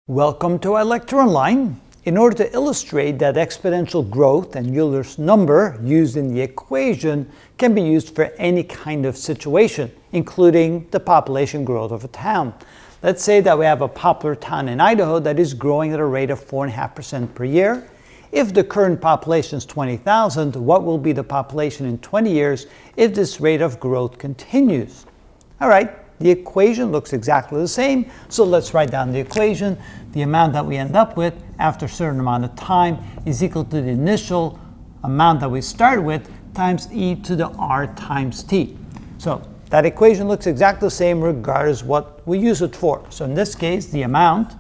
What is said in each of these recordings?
Welcome to iLecture Online. In order to illustrate that exponential growth and Euler's number used in the equation can be used for any kind of situation, including the population growth of a town. Let's say that we have a popular town in Idaho that is growing at a rate of 4.5% per year. If the current population is 20,000, what will be the population in 20 years if this rate of growth continues? All right. The equation looks exactly the same, so let's write down the equation. The amount that we end up with after a certain amount of time is equal to the initial amount that we start with times e to the r times t. So that equation looks exactly the same regardless what we use it for. So in this case, the amount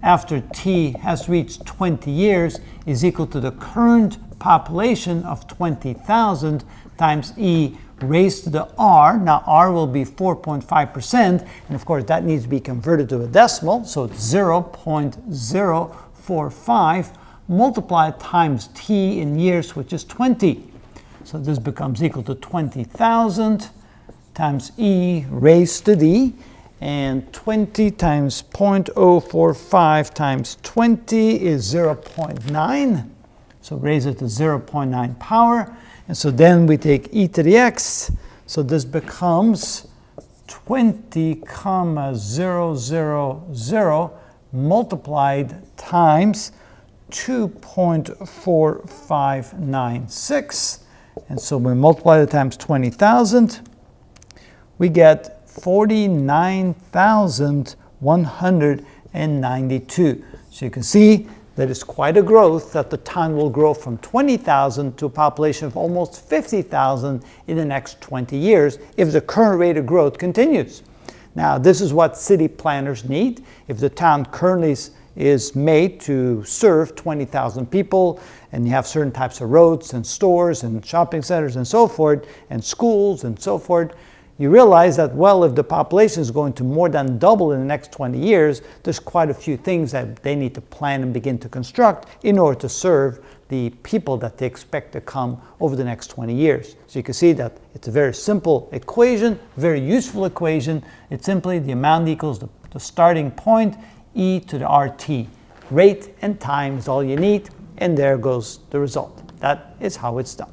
after t has reached 20 years is equal to the current population of 20,000 times e raised to the r. Now r will be 4.5%, and of course that needs to be converted to a decimal, so it's 0.045 multiplied times t in years, which is 20. So this becomes equal to 20,000 times e raised to d, and 20 times 0.045 times 20 is 0.9, so raise it to 0.9 power. And so then we take e to the x, so this becomes 20,000 multiplied times 2.4596. And so we multiply it times 20,000, we get 49,192. So you can see that is quite a growth, that the town will grow from 20,000 to a population of almost 50,000 in the next 20 years if the current rate of growth continues. Now, this is what city planners need. If the town currently is made to serve 20,000 people, and you have certain types of roads and stores and shopping centers and so forth, and schools and so forth, you realize that, well, if the population is going to more than double in the next 20 years, there's quite a few things that they need to plan and begin to construct in order to serve the people that they expect to come over the next 20 years. So you can see that it's a very simple equation, very useful equation. It's simply the amount equals the starting point, e to the rt. Rate and time is all you need, and there goes the result. That is how it's done.